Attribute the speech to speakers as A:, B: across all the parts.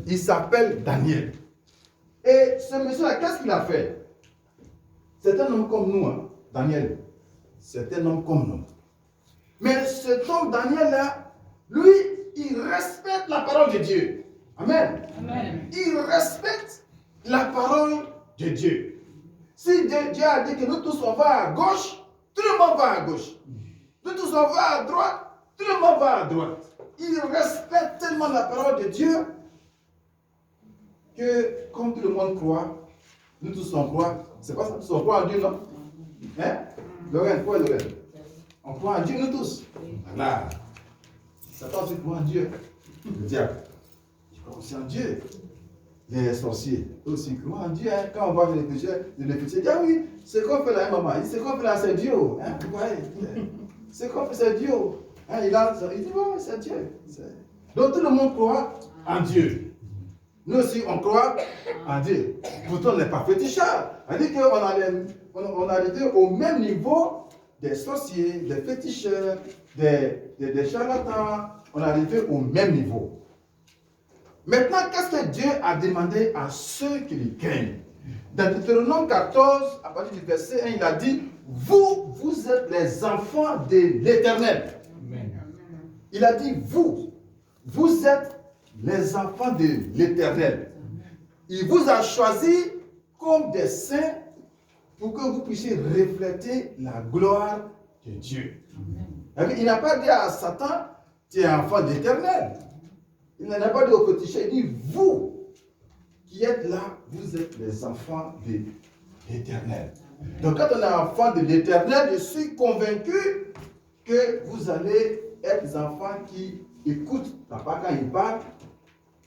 A: il s'appelle Daniel. Et ce monsieur-là, qu'est-ce qu'il a fait? C'est un homme comme nous, hein, Daniel. C'est un homme comme nous. Mais cet homme Daniel-là, lui, il respecte la parole de Dieu. Amen.
B: Amen.
A: Il respecte la parole de Dieu. Si Dieu a dit que nous tous on va à gauche, tout le monde va à gauche. Nous tous on va à droite, tout le monde va à droite. Il respecte tellement la parole de Dieu que, comme tout le monde croit, nous tous on croit. C'est pas ça, tous on croit en Dieu, non? Hein? Lorraine, quoi, Lorraine? On croit en Dieu, nous tous. Voilà. Satan aussi croit en Dieu. Le diable, il croit aussi en Dieu. Les sorciers aussi croient en Dieu. Hein? Quand on voit les péchés, ils disent ah oui, c'est qu'on fait là, maman. C'est qu'on fait là, c'est Dieu. Hein? Vous voyez? C'est qu'on fait, c'est Dieu. Hein? Il dit ouais, c'est Dieu. Donc tout le monde croit en Dieu. Nous aussi, on croit en Dieu. Pourtant, on n'est pas féticheurs. On dit qu'on a été au même niveau des sorciers, des féticheurs, des charlatans. On a été au même niveau. Maintenant, qu'est-ce que Dieu a demandé à ceux qui le craignent? Dans Deutéronome 14, à partir du verset 1, il a dit, vous êtes les enfants de l'Éternel. Il a dit, vous êtes les enfants de l'Éternel. Il vous a choisi comme des saints pour que vous puissiez refléter la gloire de Dieu. Il n'a pas dit à Satan, tu es enfant de l'Éternel. Il n'en a pas dit au féticheur, il dit, vous qui êtes là, vous êtes les enfants de l'Éternel. Donc quand on est enfant de l'Éternel, je suis convaincu que vous allez être des enfants qui écoutent papa quand il parle,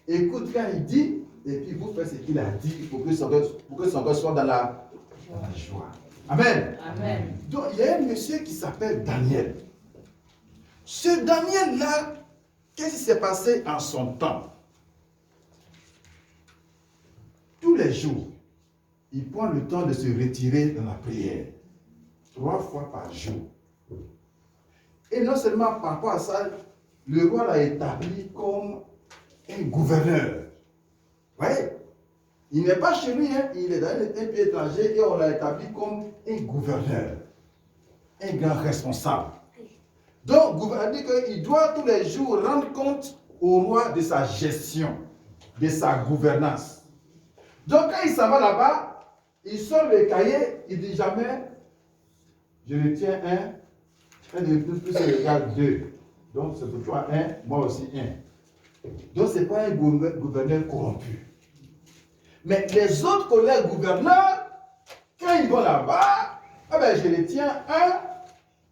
A: écoutent quand il dit, et puis vous faites ce qu'il a dit pour que son cœur soit dans la joie. Amen.
B: Amen.
A: Donc il y a un monsieur qui s'appelle Daniel. Ce Daniel-là, qu'est-ce qui s'est passé en son temps? Tous les jours, il prend le temps de se retirer dans la prière. 3 fois par jour. Et non seulement par rapport à ça, le roi l'a établi comme un gouverneur. Vous voyez? Il n'est pas chez lui, hein? Il est dans un pays étranger et on l'a établi comme un gouverneur. Un grand responsable. Donc, le gouverneur dit qu'il doit tous les jours rendre compte au roi de sa gestion, de sa gouvernance. Donc, quand il s'en va là-bas, il sort le cahier, il dit jamais, je retiens 1 de plus égale 2. Donc, c'est pour toi 1, moi aussi 1. Donc, ce n'est pas un gouverneur corrompu. Mais les autres collègues gouverneurs, quand ils vont là-bas, eh bien, je retiens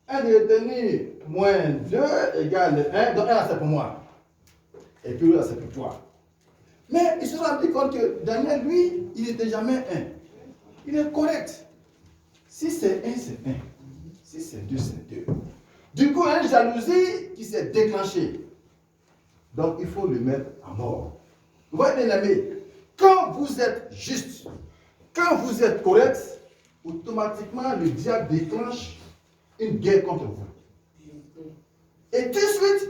A: 1 de retenir moins 2 égale 1, donc 1 c'est pour moi. Et puis là c'est pour toi. Mais ils se sont rendus compte que Daniel, lui, il n'était jamais 1. Il est correct. Si c'est 1, c'est 1. Si c'est 2, c'est 2. Du coup, il y a une jalousie qui s'est déclenchée. Donc il faut le mettre à mort. Vous voyez, bien aimé, quand vous êtes juste, quand vous êtes correct, automatiquement le diable déclenche une guerre contre vous. Et tout de suite,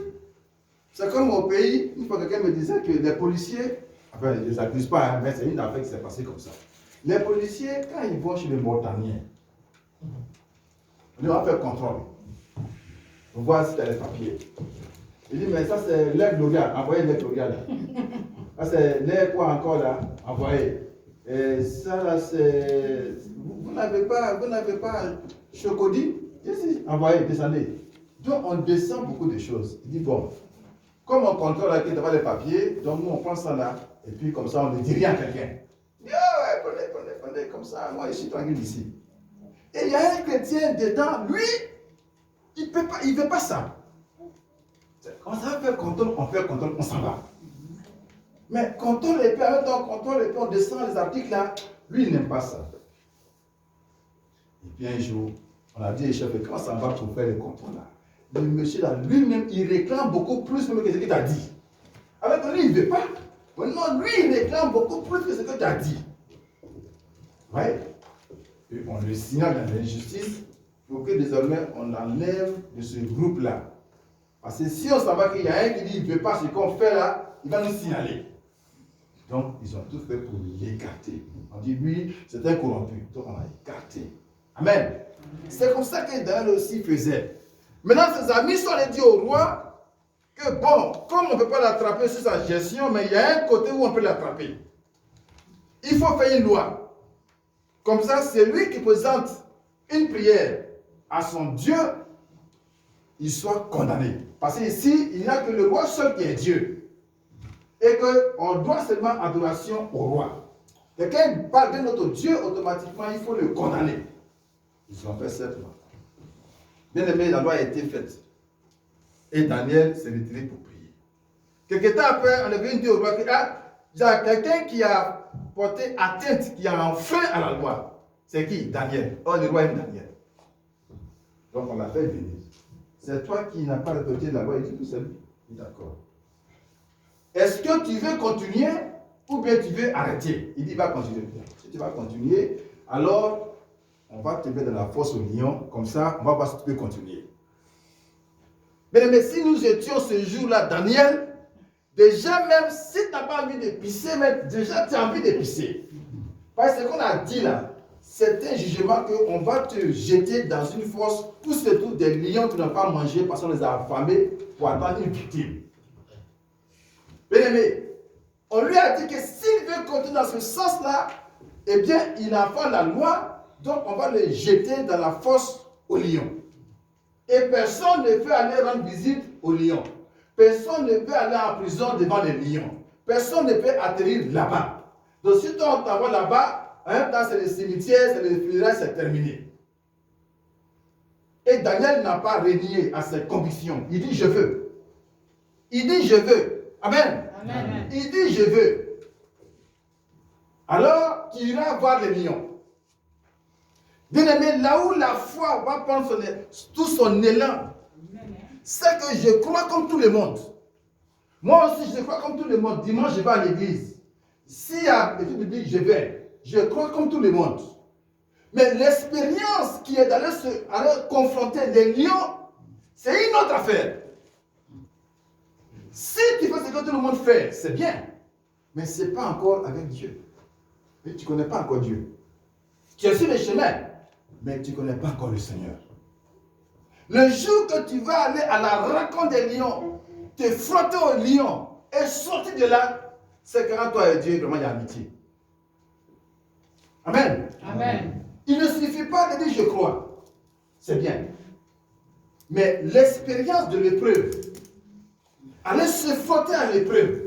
A: c'est comme au pays, une fois quelqu'un me disait que les policiers, enfin je ne s'accuse pas, hein, mais c'est une affaire qui s'est passée comme ça. Les policiers, quand ils vont chez les Mortaniens, on leur fait contrôle. On voit si tu as les papiers. Il dit, mais ça c'est l'air Gloria, envoyez l'air Gloria là. Ça c'est l'air quoi encore là, envoyez. Et ça là c'est. Vous n'avez pas Chocody? Si, envoyez, descendez. Donc on descend beaucoup de choses. Il dit, bon, comme on contrôle là, qu'il n'y a pas les papiers, donc nous on prend ça là, et puis comme ça on ne dit rien à quelqu'un. Il dit, ah ouais, prenez, comme ça, moi je suis tranquille ici. Et il y a un chrétien dedans, lui, il ne veut pas ça. Quand ça va faire contrôle, on s'en va. Mais contrôle et puis avec ton contrôle et puis on descend les articles là, lui il n'aime pas ça. Et puis un jour, on a dit au chef, comment ça va pour faire le contrôle là? Le monsieur là, lui-même, il réclame beaucoup plus que ce qu'il t'a dit. Alors que lui, il ne veut pas. Mais non, lui, il réclame beaucoup plus que ce que tu as dit. Oui. Et on le signale dans l'injustice pour que désormais on l'enlève de ce groupe-là. Parce que si on s'en va qu'il y a un qui dit qu'il ne veut pas ce qu'on fait là, il va nous signaler. Donc, ils ont tout fait pour l'écarter. On dit, lui, c'est un corrompu. Donc, on l'a écarté. Amen. C'est comme ça que Daniel aussi faisait. Maintenant, ses amis sont allés dire au roi que, bon, comme on ne peut pas l'attraper sur sa gestion, mais il y a un côté où on peut l'attraper. Il faut faire une loi. Comme ça, c'est lui qui présente une prière à son Dieu, il soit condamné. Parce qu'ici, il n'y a que le roi seul qui est Dieu. Et qu'on doit seulement adoration au roi. Et quand il parle de notre Dieu, automatiquement, il faut le condamner. Ils ont fait cette loi. Bien aimé, la loi a été faite. Et Daniel s'est retiré pour prier. Quelque temps après, on est venu dire au roi que il y a quelqu'un qui a porté atteinte, qui a enfreint à la loi. C'est qui? Daniel. Oh, le roi aime Daniel. Donc on l'a fait venir. C'est toi qui n'as pas respecté la loi. Il dit tout seul. Il dit d'accord. Est-ce que tu veux continuer ou bien tu veux arrêter? Il dit va continuer. Si tu vas continuer, alors on va te mettre dans la fosse au lion. Comme ça, on va voir si tu peux continuer. Mais si nous étions ce jour-là, Daniel, déjà même si tu n'as pas envie de pisser, mais déjà tu as envie de pisser. Parce que ce qu'on a dit là, c'est un jugement qu'on va te jeter dans une fosse pour surtout des lions qui n'ont pas mangé parce qu'on les a affamés pour attendre une victime. Bien aimé, on lui a dit que s'il veut continuer dans ce sens-là, eh bien, il enfreint la loi, donc on va le jeter dans la fosse aux lions. Et personne ne peut aller rendre visite aux lions. Personne ne peut aller en prison devant les lions. Personne ne peut atterrir là-bas. Donc si toi on t'envoie là-bas, en même temps c'est le cimetière, c'est le funérailles, c'est terminé. Et Daniel n'a pas renié à ses convictions. Il dit je veux. Il dit je veux. Amen. Amen. Il dit je veux. Alors tu iras voir les lions. Bien aimé, là où la foi va prendre tout son élan, c'est que je crois comme tout le monde. Moi aussi, je crois comme tout le monde. Dimanche, je vais à l'église. S'il y a l'étude biblique, je vais. Je crois comme tout le monde. Mais l'expérience qui est d'aller confronter les lions, c'est une autre affaire. Si tu fais ce que tout le monde fait, c'est bien. Mais ce n'est pas encore avec Dieu. Et tu ne connais pas encore Dieu. Tu es sur le chemin, mais tu ne connais pas encore le Seigneur. Le jour que tu vas aller à la rencontre des lions, te frotter aux lions et sortir de là, c'est que quand toi et Dieu, vraiment, il y a amitié. Amen. Amen. Il ne suffit pas de dire je crois. C'est bien. Mais l'expérience de l'épreuve, aller se frotter à l'épreuve,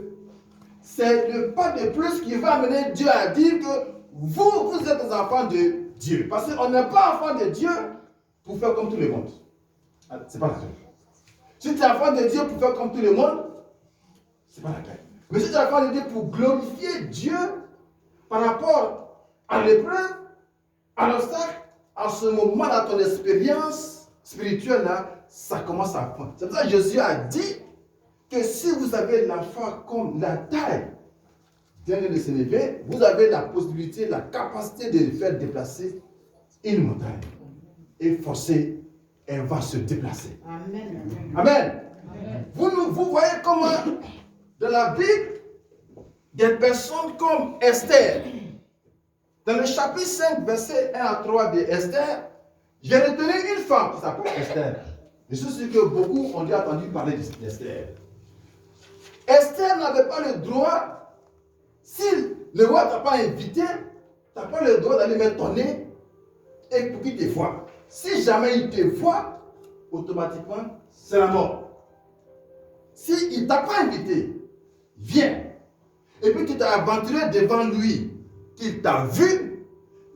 A: c'est le pas de plus qui va amener Dieu à dire que vous êtes des enfants de Dieu. Parce qu'on n'est pas enfant de Dieu pour faire comme tout le monde. C'est pas la peine. Si tu es enfant de Dieu pour faire comme tout le monde, c'est pas la peine. Mais si tu es enfant de Dieu pour glorifier Dieu par rapport à l'épreuve, à l'obstacle, à ce moment-là, ton expérience spirituelle, là, ça commence à prendre. C'est pour ça que Jésus a dit que si vous avez la foi comme la taille d'un de s'élever, vous avez la possibilité, la capacité de faire déplacer une montagne. Et forcer, elle va se déplacer. Amen. Amen. Amen. Vous voyez comment, dans la Bible, des personnes comme Esther, dans le chapitre 5, verset 1 à 3 de Esther, j'ai retenu une femme qui s'appelle Esther. Je suis sûr que beaucoup ont déjà entendu parler d'Esther. Esther n'avait pas le droit, si le roi ne t'a pas invité, tu n'as pas le droit d'aller mettre ton nez et pour qu'il te voie. Si jamais il te voit, automatiquement, c'est la mort. S'il ne t'a pas invité, viens. Et puis tu t'es aventuré devant lui, qu'il t'a vu,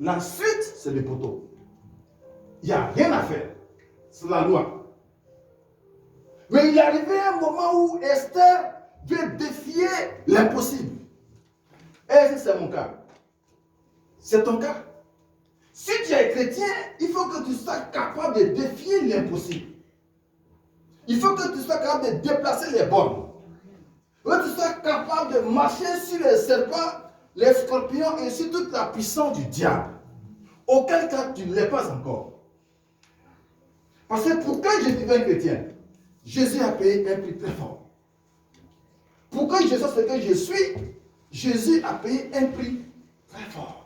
A: la suite, c'est le poteau. Il n'y a rien à faire. C'est la loi. Mais il est arrivé un moment où Esther veut défier l'impossible. Et c'est mon cas. C'est ton cas. Si tu es chrétien, il faut que tu sois capable de défier l'impossible. Il faut que tu sois capable de déplacer les bornes. Il faut que tu sois capable de marcher sur les serpents, les scorpions et sur toute la puissance du diable. Auquel cas tu ne l'es pas encore. Parce que pour que je devienne chrétien, Jésus a payé un prix très fort. Pour que je sois ce que je suis, Jésus a payé un prix très fort.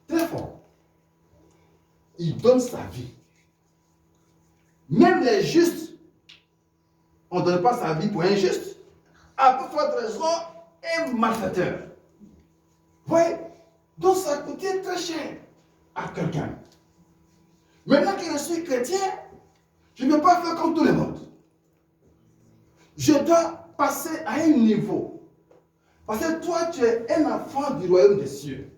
A: Très fort. Il donne sa vie. Même les justes, on ne donne pas sa vie pour un juste. À peu forte raison, un malfaiteur. Vous voyez? Donc ça a coûté très cher à quelqu'un. Maintenant que je suis chrétien, je ne peux pas faire comme tout le monde. Je dois passer à un niveau. Parce que toi, tu es un enfant du royaume des cieux.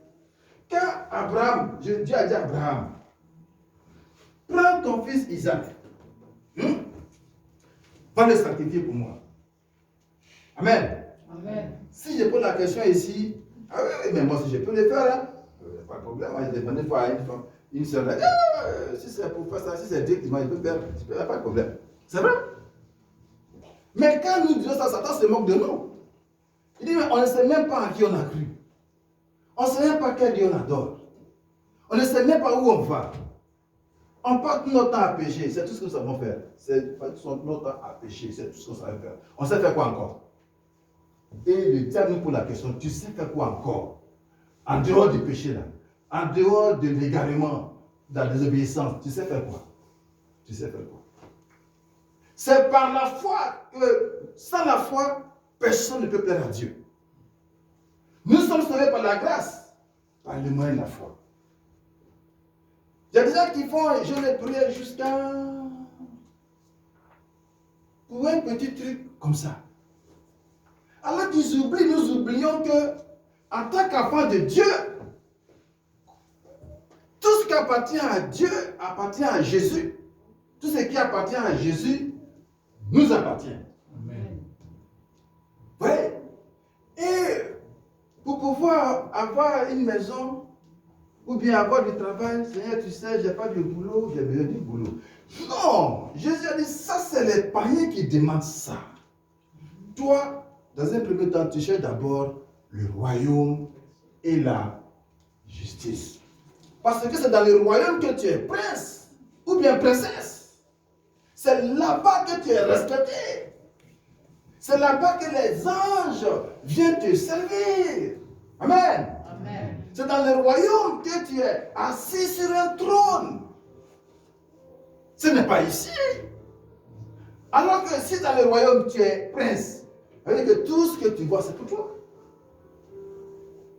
A: Quand Abraham, Dieu a dit à Abraham, prends ton fils Isaac, va le sacrifier pour moi. Amen.
B: Amen.
A: Si je pose la question ici, ah oui, mais moi si je peux le faire, hein, pas de problème, moi je demande une fois à une soeur, si c'est pour faire ça, si c'est Dieu qui m'a, je peux faire, pas de problème. C'est vrai. Mais quand nous disons ça, Satan se moque de nous. Il dit, mais on ne sait même pas à qui on a cru. On ne sait même pas quel Dieu on adore. On ne sait même pas où on va. On passe tout notre temps à pécher, c'est tout ce que nous savons faire. C'est passer notre temps à pécher, c'est tout ce qu'on savait faire. On sait faire quoi encore? Et le diable nous pose la question, tu sais faire quoi encore? En dehors du péché là, en dehors de l'égarement, de la désobéissance, tu sais faire quoi? Tu sais faire quoi? C'est par la foi que, sans la foi, personne ne peut plaire à Dieu. Nous sommes sauvés par la grâce, par le moyen de la foi. Il y a des gens qui font, je les prière jusqu'à... pour un petit truc comme ça. Alors qu'ils oublient, nous oublions que, en tant qu'enfant de Dieu, tout ce qui appartient à Dieu appartient à Jésus. Tout ce qui appartient à Jésus nous appartient.
B: Amen.
A: Oui. Et pour pouvoir avoir une maison, ou bien avoir du travail, Seigneur, tu sais, je n'ai pas de boulot, j'ai besoin du boulot. Non, Jésus a dit, ça c'est les païens qui demandent ça. Toi, dans un premier temps, tu cherches d'abord le royaume et la justice. Parce que c'est dans le royaume que tu es prince ou bien princesse. C'est là-bas que tu es respecté. C'est là-bas que les anges viennent te servir. Amen.
B: Amen.
A: C'est dans le royaume que tu es assis sur un trône. Ce n'est pas ici. Alors que si dans le royaume tu es prince, ça veut dire que tout ce que tu vois, c'est pour toi.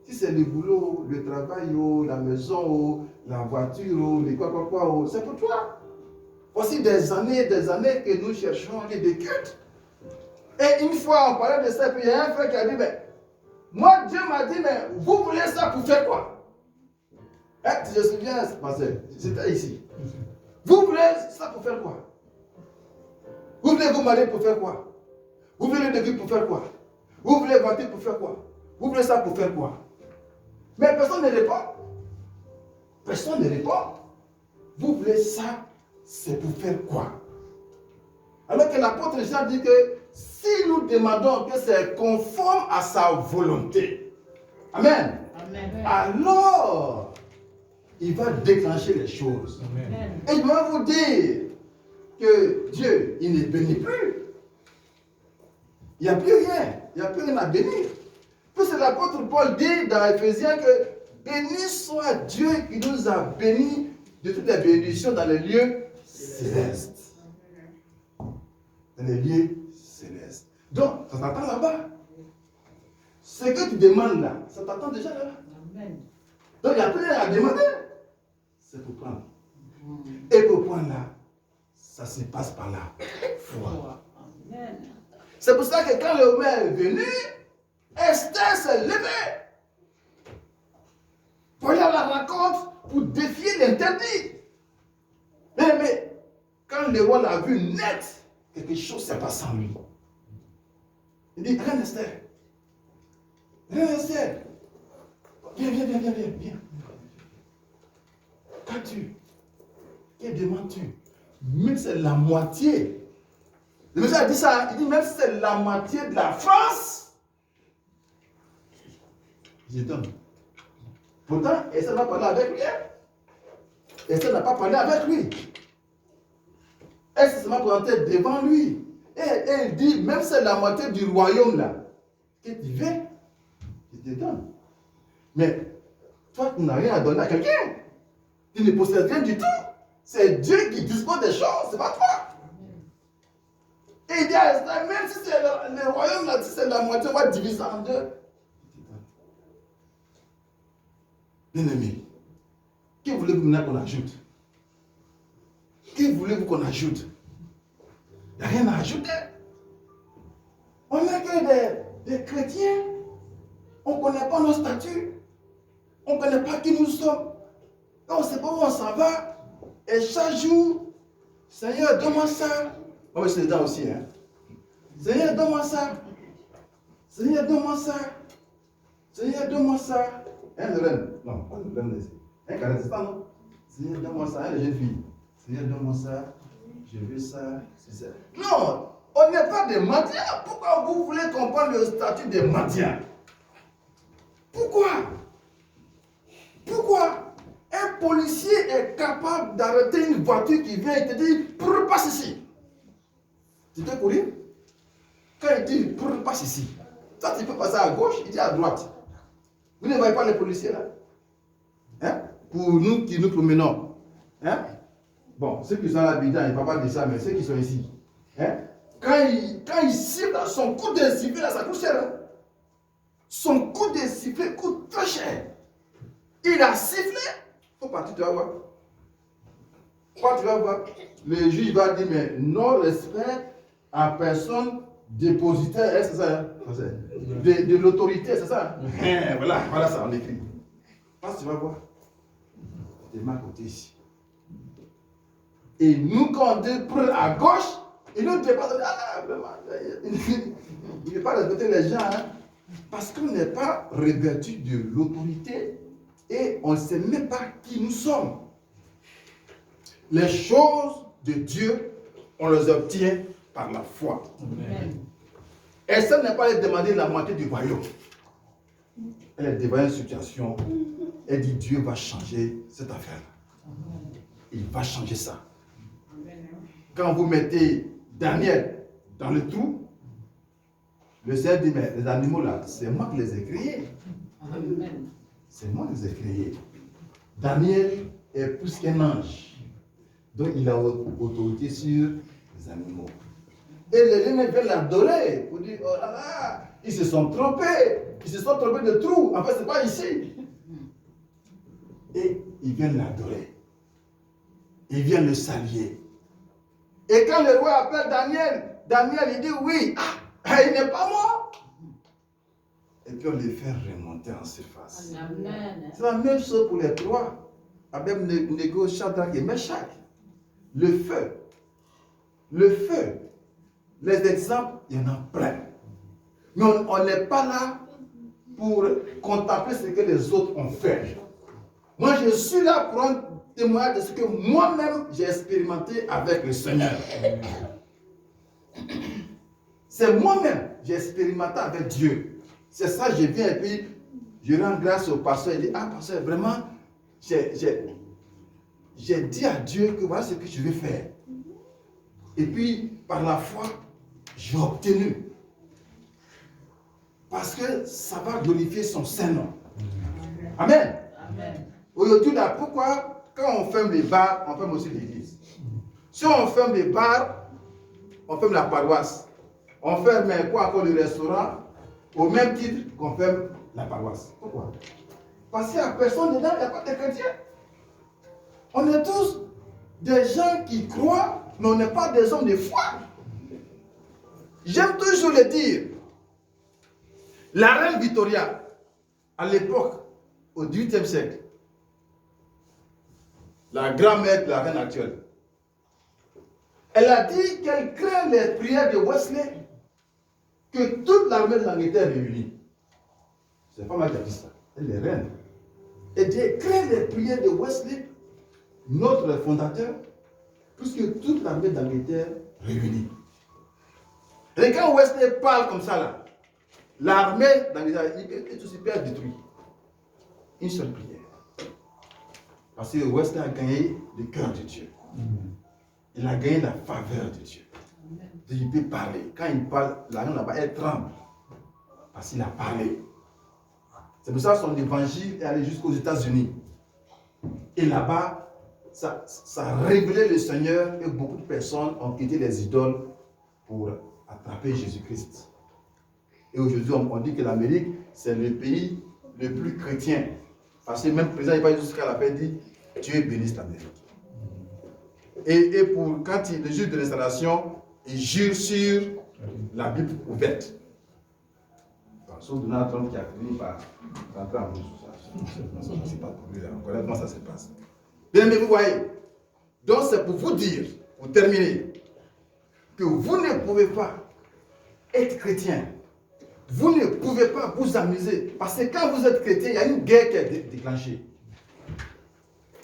A: Si c'est le boulot, le travail, la maison, la voiture, les quoi, c'est pour toi. Voici des années que nous cherchons les de culte. Et une fois, on parlait de ça, puis il y a un frère qui a dit, mais moi, Dieu m'a dit, mais vous voulez ça pour faire quoi? Je me souviens, c'était ici. Vous voulez ça pour faire quoi? Vous voulez vous marier pour faire quoi? Vous voulez des pour faire quoi? Vous voulez voiture pour faire quoi? Vous voulez ça pour faire quoi? Mais personne ne répond. Personne ne répond. Vous voulez ça, c'est pour faire quoi? Alors que l'apôtre Jean dit que si nous demandons que c'est conforme à sa volonté, Amen.
B: Amen.
A: Alors, il va déclencher les choses.
B: Amen.
A: Et je vais vous dire que Dieu, il ne bénit plus. Il n'y a plus rien. Il n'y a plus rien à bénir. Puis c'est l'apôtre Paul dit dans Éphésiens que béni soit Dieu qui nous a bénis de toutes les bénédictions dans les lieux célestes. Dans les lieux célestes. Donc, ça t'attend là-bas. Ce que tu demandes là, ça t'attend déjà là.
B: Amen.
A: Donc, il n'y a plus rien à demander. C'est pour prendre. Et pour prendre là, ça se passe par la foi.
B: Amen.
A: C'est pour ça que quand le roi est venu, Esther s'est levée pour aller à la rencontre, pour défier l'interdit. Mais quand le roi l'a vu net, quelque chose s'est passé en lui. Il dit, reine Esther, reine Esther, viens. Qu'as-tu? Que demandes-tu? Même si c'est la moitié. Le monsieur a dit ça, il dit même si c'est la moitié de la France, je donne. Pourtant, Esther n'a pas parlé avec lui. Esther n'a pas parlé avec lui. Elle s'est seulement présentée devant lui. Et il dit, même si c'est la moitié du royaume là, que tu veux, te donne. Mais toi, tu n'as rien à donner à quelqu'un. Tu ne possèdes rien du tout. C'est Dieu qui dispose des choses, c'est pas toi. Et il dit à Esther, même si c'est le royaume, là, si c'est la moitié, on va diviser en deux. Bien-aimé, que voulez-vous maintenant qu'on ajoute? Que voulez-vous qu'on ajoute? Il n'y a rien à ajouter. On n'est que des chrétiens. On ne connaît pas nos statuts. On ne connaît pas qui nous sommes. Et on ne sait pas où on s'en va. Et chaque jour, Seigneur, donne-moi ça. Oh, mais c'est dedans aussi, hein. Seigneur, donne-moi ça. Seigneur, donne-moi ça. Seigneur, donne-moi ça. Hein, le reine? Non, pas le reine. Hein, Karen, c'est ça, non? Seigneur, donne-moi ça. Hein, les jeunes filles? Seigneur, donne-moi ça. Je veux ça. C'est ça. Non, on n'est pas des mendiants. Pourquoi vous voulez qu'on prenne le statut des mendiants? Pourquoi? Pourquoi? Un policier est capable d'arrêter une voiture qui vient et te dit, passe ici. Tu peux courir? Quand il dit, passe ici, toi tu peux passer à gauche, il dit à droite. Vous ne voyez pas les policiers là? Hein? Pour nous qui nous promenons. Hein? Bon, ceux qui sont à l'Abidjan, il ne va pas dire ça, mais ceux qui sont ici. Hein? Quand il siffle, son coup de sifflet, là, ça coûte cher. Hein? Son coup de sifflet coûte très cher. Il a sifflé, il faut partir, tu vas voir. Quand tu vas voir, le juge va dire, mais non respect à personne dépositaire, c'est ça, hein? De l'autorité, c'est ça. Hein? Voilà ça, on écrit. Parce que tu vas voir, tu es mal côté ici. Et nous, quand on dit prendre à gauche, et nous, tu n'es pas vraiment. Il ne faut pas respecter les gens, hein? Parce qu'on n'est pas revêtu de l'autorité et on ne sait même pas qui nous sommes. Les choses de Dieu, on les obtient par la foi. Amen. Et ça n'est pas aller demander la moitié du royaume. Elle est devant une situation, elle dit Dieu va changer cette affaire. Il va changer ça. Quand vous mettez Daniel dans le trou, le Seigneur dit, mais les animaux là, c'est moi qui les ai créés. C'est moi qui les ai créés. Daniel est plus qu'un ange. Donc il a autorité sur les animaux. Et les gens viennent l'adorer pour dire, oh là là, ils se sont trompés. Ils se sont trompés de trou. En fait, ce n'est pas ici. Et ils viennent l'adorer. Ils viennent le saluer. Et quand le roi appelle Daniel, Daniel il dit oui, il n'est pas mort. Et puis on les fait remonter en surface. Amen. C'est la même chose pour les trois. Abednego, Shadrach et Meshach. Le feu. Les exemples, il y en a plein. Mais on n'est pas là pour contempler ce que les autres ont fait. Moi, je suis là pour un témoignage de ce que moi-même j'ai expérimenté avec le Seigneur. C'est moi-même j'ai expérimenté avec Dieu. C'est ça, je viens et puis je rends grâce au pasteur et dis, pasteur, vraiment, j'ai dit à Dieu que voilà ce que je vais faire. Et puis, par la foi, j'ai obtenu. Parce que ça va glorifier son Saint-Nom. Amen. Amen. Aujourd'hui, là, pourquoi, quand on ferme les bars, on ferme aussi l'église? Si on ferme les bars, on ferme la paroisse. On ferme quoi encore le restaurant, au même titre qu'on ferme la paroisse. Pourquoi? Parce qu'il n'y a personne dedans, il n'y a pas de chrétiens. On est tous des gens qui croient, mais on n'est pas des hommes de foi. J'aime toujours le dire. La reine Victoria, à l'époque, au XVIIIe siècle, la grand-mère de la reine actuelle, elle a dit qu'elle craint les prières de Wesley, que toute l'armée de l'Angleterre réunie. C'est pas mal qui a dit ça. Elle est reine. Elle dit, craint les prières de Wesley, notre fondateur, puisque toute l'armée d'Angleterre réunie. Et quand Wesley parle comme ça, là, l'armée d'Angleterre est aussi bien détruite. Une seule prière. Parce que Wesley a gagné le cœur de Dieu. Il a gagné la faveur de Dieu. Il peut parler. Quand il parle, la reine là-bas, elle tremble. Parce qu'il a parlé. C'est pour ça que son évangile est allé jusqu'aux États-Unis. Et là-bas, ça a révélé le Seigneur et beaucoup de personnes ont quitté les idoles pour attraper Jésus-Christ. Et aujourd'hui, on dit que l'Amérique, c'est le pays le plus chrétien. Parce que même le président, il va jusqu'à la paix, dit Dieu bénisse l'Amérique. Et quand le jour de l'installation, il jure sur la Bible ouverte. Sauf Donald Trump qui a fini par rentrer en bourse. C'est pas pour lui, là. On connaît comment ça se passe. Bien, mais vous voyez, donc c'est pour vous dire, pour terminer, que vous ne pouvez pas être chrétien. Vous ne pouvez pas vous amuser. Parce que quand vous êtes chrétien, il y a une guerre qui est déclenchée.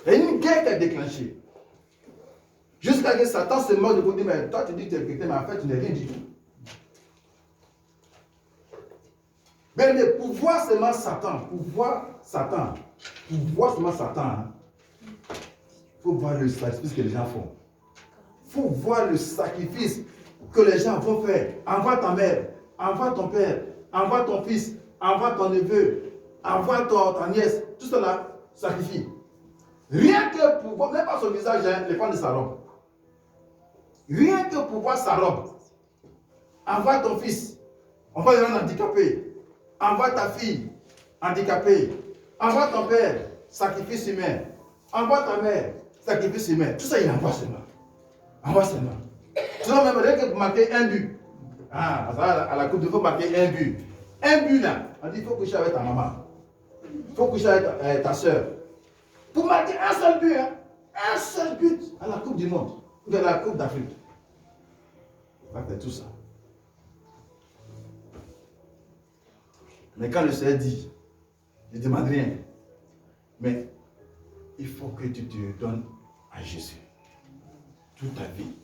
A: Il y a une guerre qui est déclenchée. Jusqu'à que Satan se moque de vous dire, mais toi tu dis que tu es chrétien, mais en fait tu n'es rien du tout. Mais pour voir seulement Satan, il faut voir le sacrifice que les gens font. Il faut voir le sacrifice que les gens vont faire. Envoie ta mère, envoie ton père, envoie ton fils, envoie ton neveu, envoie ta nièce, tout cela sacrifie. Rien que pour voir, même pas son visage, hein, les femmes de sa robe. Rien que pour voir sa robe. Envoie ton fils, envoie les gens handicapés. Envoie ta fille, handicapée. Envoie ton père, sacrifice humain. Envoie ta mère, sacrifice humain. Tout ça, il envoie seulement. Envoie seulement. Tu vois, même rien que pour marquer un but. À la coupe, il faut marquer un but. Un but là, on dit il faut coucher avec ta maman. Il faut coucher avec ta soeur. Pour marquer un seul but, hein. Un seul but à la Coupe du Monde. Ou à la Coupe d'Afrique. On va faire tout ça. Mais quand le Seigneur dit, il ne demande rien. Mais il faut que tu te donnes à Jésus. Toute ta vie,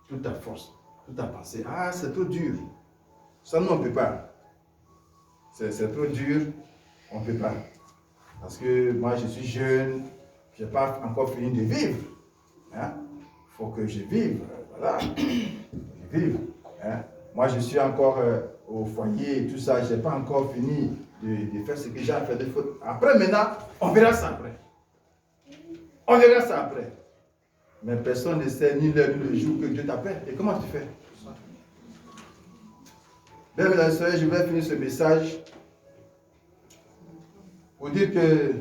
A: toute ta force, toute ta pensée. Ah, c'est trop dur. Ça, nous, on ne peut pas. C'est trop dur, on ne peut pas. Parce que moi, je suis jeune, je n'ai pas encore fini de vivre. Il faut que je vive. Voilà. Je vive. Moi, je suis encore au foyer et tout ça. Je n'ai pas encore fini de faire ce que j'ai à faire de faute. Après, maintenant, on verra ça après. On verra ça après. Mais personne ne sait ni l'heure ni le jour que Dieu t'appelle. Et comment tu fais? Bien, mesdames et sœurs, je vais finir ce message pour dire que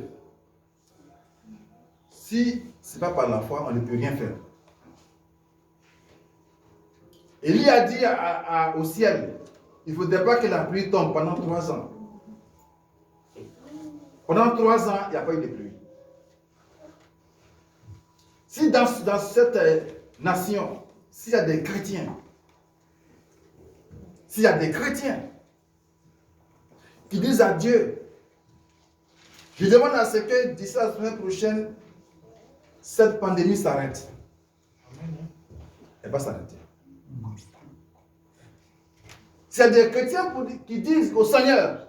A: si ce n'est pas par la foi, on ne peut rien faire. Élie a dit au ciel, il ne faudrait pas que la pluie tombe pendant 3 ans. Pendant 3 ans, il n'y a pas eu de pluie. Si dans cette nation, s'il y a des chrétiens, qui disent à Dieu, je demande à ce que d'ici la semaine prochaine, cette pandémie s'arrête. Elle va s'arrêter. C'est des chrétiens qui disent au Seigneur,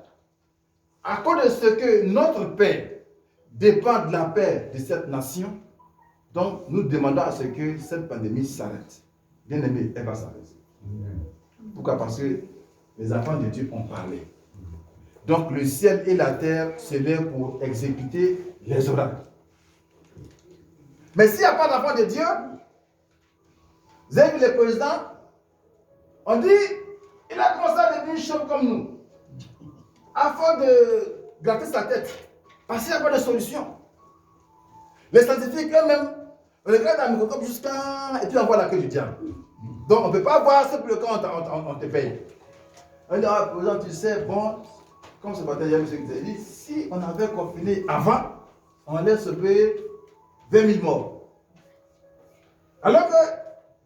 A: à cause de ce que notre paix dépend de la paix de cette nation, donc nous demandons à ce que cette pandémie s'arrête. Bien aimé, elle va s'arrêter. Pourquoi? Parce que les enfants de Dieu ont parlé. Donc le ciel et la terre se lèvent pour exécuter les oracles. Mais s'il n'y a pas d'enfants de Dieu, vous avez vu le président, on dit, il a commencé à devenir chauve comme nous, afin de gratter sa tête, parce qu'il n'y a pas de solution. Les scientifiques eux-mêmes regardent un microscope jusqu'à... et puis on voit la queue du diable. Donc on ne peut pas voir ce que quand on te paye. On dit, ah, président, tu sais, bon, comme ce matin, il y a M. qui dit, si on avait confiné avant, on laisse payer 20 000 morts. Alors que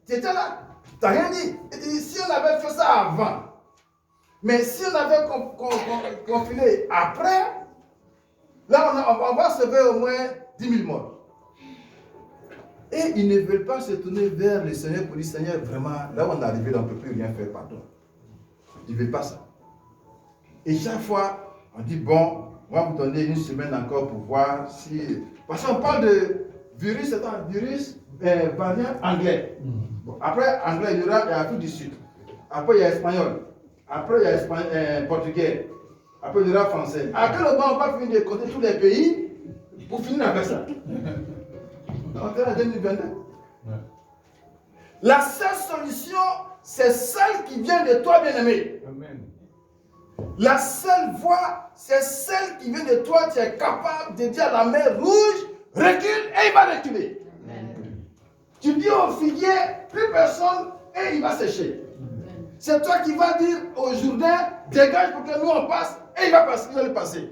A: tu étais là, tu n'as rien dit. Il dit, si on avait fait ça avant, mais si on avait confiné après, là on va sauver au moins 10 000 morts. Et ils ne veulent pas se tourner vers le Seigneur pour dire, Seigneur, vraiment, là où on est arrivé, on ne peut plus rien faire, pardon. Ils ne veulent pas ça. Et chaque fois, on dit, bon, on va vous donner une semaine encore pour voir si... Parce qu'on parle de virus, c'est un virus variant anglais. Bon, après, anglais, il y aura l'Afrique du Sud. Après, il y a espagnol. Après, il y a portugais. Après le rap français. À quel moment on va finir de compter tous les pays pour finir avec ça? On est en 2022. La seule solution, c'est celle qui vient de toi, bien-aimé.
C: Amen.
A: La seule voie, c'est celle qui vient de toi. Tu es capable de dire à la mer rouge, recule et il va reculer.
B: Amen.
A: Tu dis au figuier, plus personne et il va sécher. C'est toi qui vas dire au Jourdain, dégage pour que nous on passe et il va passer, il va le passer.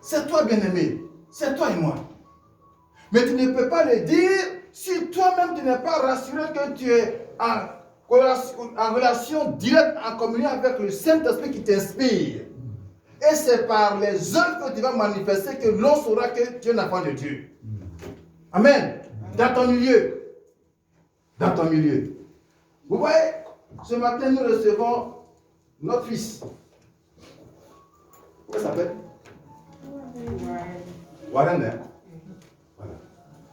A: C'est toi, bien-aimé. C'est toi et moi. Mais tu ne peux pas le dire si toi-même tu n'es pas rassuré que tu es en relation directe, en communion avec le Saint-Esprit qui t'inspire. Et c'est par les œuvres que tu vas manifester que l'on saura que tu es un enfant de Dieu. Amen. Dans ton milieu. Dans ton milieu. Vous voyez, ce matin nous recevons notre fils. Comment il s'appelle? Warren. Hein? Voilà.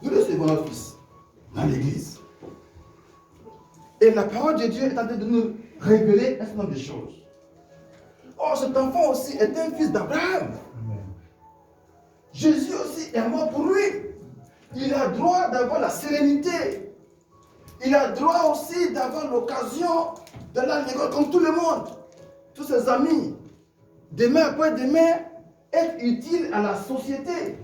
A: Nous recevons notre fils dans l'église. Et la parole de Dieu est en train de nous révéler un certain nombre de choses. Or, cet enfant aussi est un fils d'Abraham. Jésus aussi est mort pour lui. Il a droit d'avoir la sérénité. Il a droit aussi d'avoir l'occasion d'aller à l'école comme tout le monde. Tous ses amis. Demain après demain, être utile à la société.